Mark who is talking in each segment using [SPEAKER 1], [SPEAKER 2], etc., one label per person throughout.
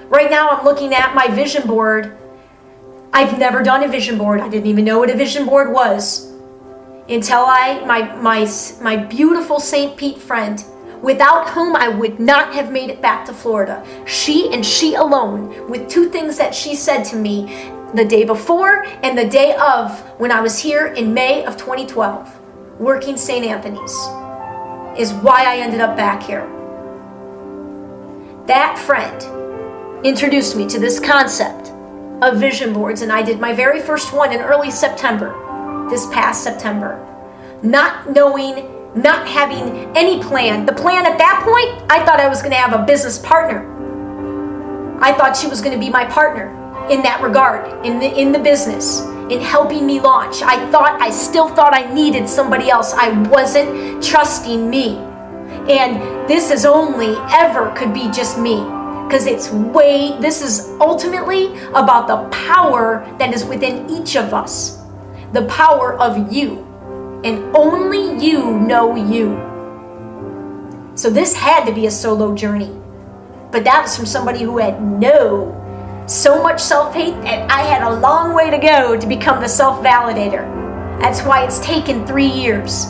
[SPEAKER 1] Right now I'm looking at my vision board. I've never done a vision board. I didn't even know what a vision board was until my beautiful St. Pete friend, without whom I would not have made it back to Florida. She and she alone, with two things that she said to me the day before and the day of when I was here in May of 2012, working St. Anthony's, is why I ended up back here. That friend introduced me to this concept of vision boards, and I did my very first one in early September, this past September. Not knowing, not having any plan. The plan at that point, I thought I was going to have a business partner. I thought she was going to be my partner in that regard, in the business, in helping me launch. I still thought I needed somebody else. I wasn't trusting me. And this is only ever could be just me. Because this is ultimately about the power that is within each of us. The power of you. And only you know you. So this had to be a solo journey. But that was from somebody who had so much self-hate, and I had a long way to go to become the self-validator. That's why it's taken 3 years.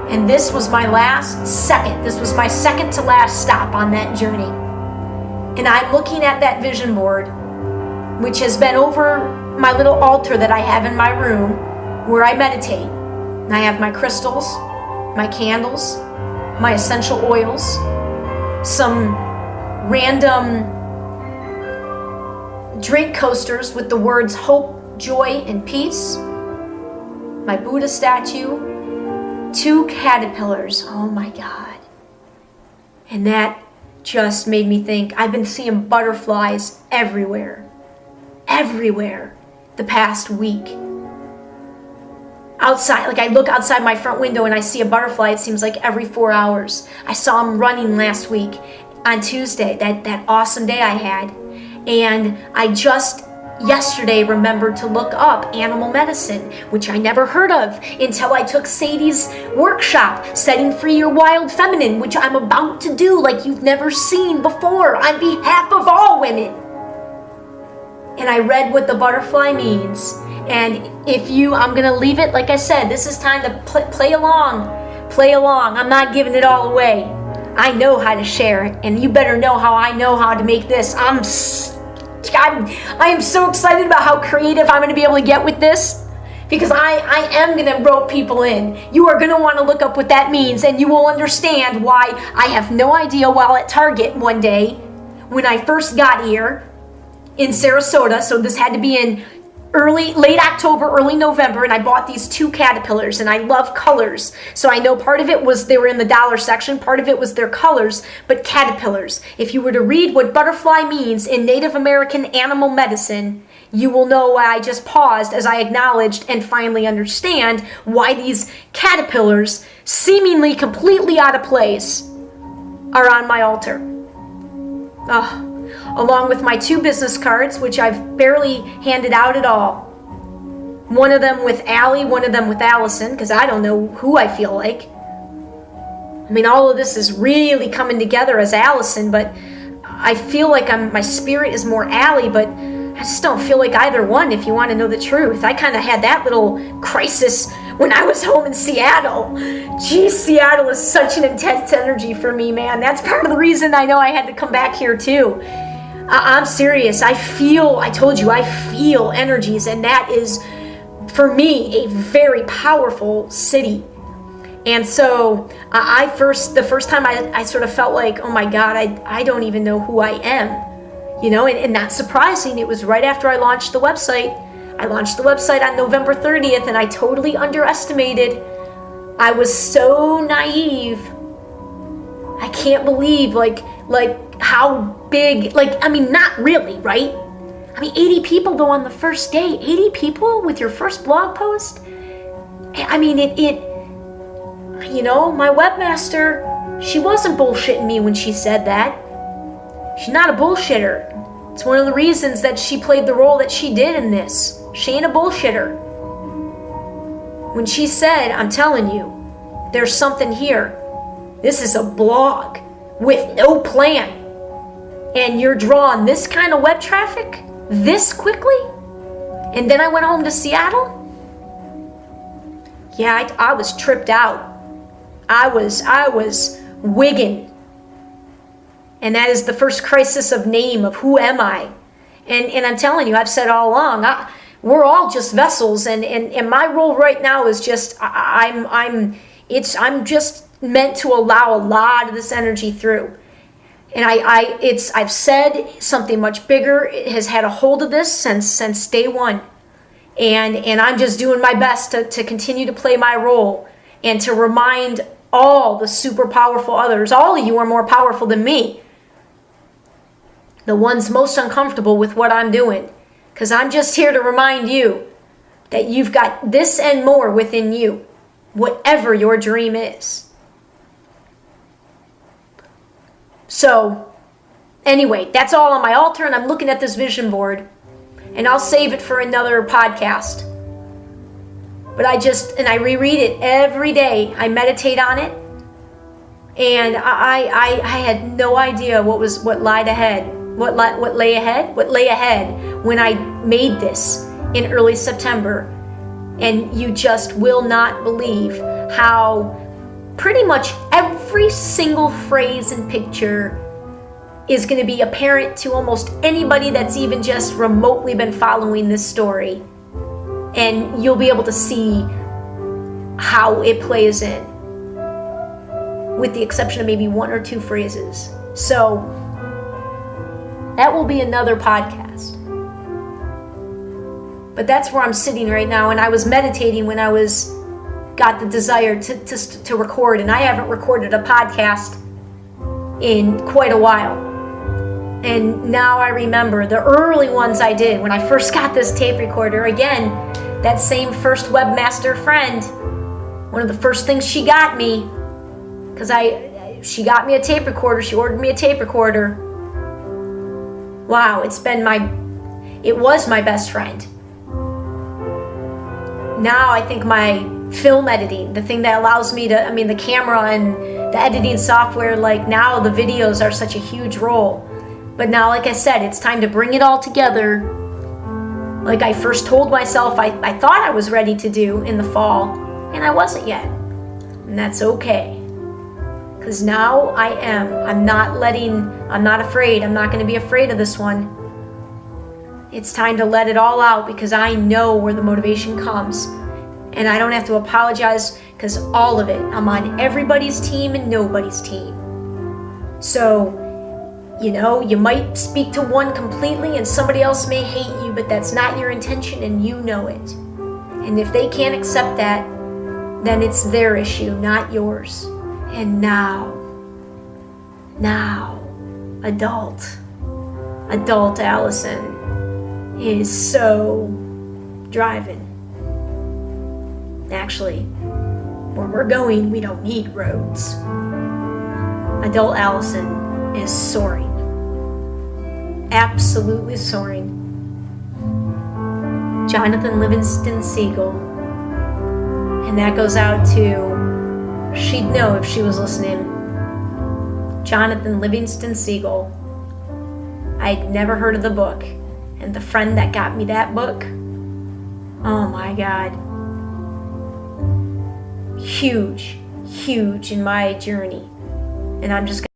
[SPEAKER 1] And this was my second to last stop on that journey. And I'm looking at that vision board, which has been over my little altar that I have in my room where I meditate. And I have my crystals, my candles, my essential oils, some random drink coasters with the words hope, joy, and peace, my Buddha statue, 2 caterpillars. Oh my God. And that just made me think. I've been seeing butterflies everywhere the past week. Outside, like I look outside my front window and I see a butterfly, it seems like every 4 hours. I saw them running last week on Tuesday, that awesome day I had. And I just yesterday remembered to look up animal medicine, which I never heard of until I took Sadie's workshop, Setting Free Your Wild Feminine, which I'm about to do like you've never seen before on behalf of all women. And I read what the butterfly means. And I'm going to leave it, like I said, this is time to play along. I'm not giving it all away. I know how to share it, and you better know how I know how to make this. I am so excited about how creative I'm going to be able to get with this, because I am going to rope people in. You are going to want to look up what that means, and you will understand why. I have no idea. While at Target one day, when I first got here in Sarasota, so this had to be in late October, early November, and I bought these 2 caterpillars, and I love colors. So I know part of it was they were in the dollar section, part of it was their colors, but caterpillars. If you were to read what butterfly means in Native American animal medicine, you will know why I just paused as I acknowledged and finally understand why these caterpillars, seemingly completely out of place, are on my altar. Along with my 2 business cards, which I've barely handed out at all. One of them with Allie, one of them with Alyson, because I don't know who I feel like. I mean, all of this is really coming together as Alyson, but I feel like my spirit is more Allie, but I just don't feel like either one, if you want to know the truth. I kind of had that little crisis when I was home in Seattle. Geez, Seattle is such an intense energy for me, man. That's part of the reason I know I had to come back here too. I'm serious. I feel energies, and that is, for me, a very powerful city. And so the first time I sort of felt like, oh my God, I don't even know who I am, and not surprising. It was right after I launched the website. I launched the website on November 30th, and I totally underestimated. I was so naive. I can't believe like how big, not really, right? 80 people though on the first day. 80 people with your first blog post? My webmaster, she wasn't bullshitting me when she said that. She's not a bullshitter. It's one of the reasons that she played the role that she did in this. She ain't a bullshitter. When she said, I'm telling you, there's something here. This is a blog with no plan. and you're drawing this kind of web traffic this quickly? And then I went home to Seattle? Yeah, I was tripped out. I was wigging. And that is the first crisis of name, of who am I? And I'm telling you, I've said all along, we're all just vessels, and my role right now is just I'm just meant to allow a lot of this energy through. And I've said something much bigger has had a hold of this since day one. And I'm just doing my best to continue to play my role and to remind all the super powerful others, all of you are more powerful than me. The ones most uncomfortable with what I'm doing. Because I'm just here to remind you that you've got this and more within you, whatever your dream is. So, anyway, that's all on my altar, and I'm looking at this vision board. And I'll save it for another podcast. But I reread it every day. I meditate on it. And I had no idea what lay ahead when I made this in early September. And you just will not believe how pretty much every single phrase and picture is going to be apparent to almost anybody that's even just remotely been following this story. And you'll be able to see how it plays in, with the exception of maybe one or two phrases. So that will be another podcast. But that's where I'm sitting right now, and I was meditating when I got the desire to record, and I haven't recorded a podcast in quite a while. And now I remember the early ones I did when I first got this tape recorder. Again, that same first webmaster friend, one of the first things she got me, because she got me a tape recorder, she ordered me a tape recorder. Wow, it was my best friend. Now I think my film editing, the thing that allows me the camera and the editing software, like now the videos are such a huge role. But now, like I said, it's time to bring it all together. Like I first told myself I thought I was ready to do in the fall, and I wasn't yet. And that's okay. Because now I am. I'm not afraid. I'm not going to be afraid of this one. It's time to let it all out, because I know where the motivation comes. And I don't have to apologize, because all of it, I'm on everybody's team and nobody's team. So, you might speak to one completely and somebody else may hate you, but that's not your intention and you know it. And if they can't accept that, then it's their issue, not yours. And now, adult Alyson is so driving. Actually, where we're going, we don't need roads. Adult Alyson is soaring. Absolutely soaring. Jonathan Livingston Seagull. And that goes out to, she'd know if she was listening. Jonathan Livingston Seagull. I'd never heard of the book. And the friend that got me that book, oh my God. Huge in my journey. And I'm just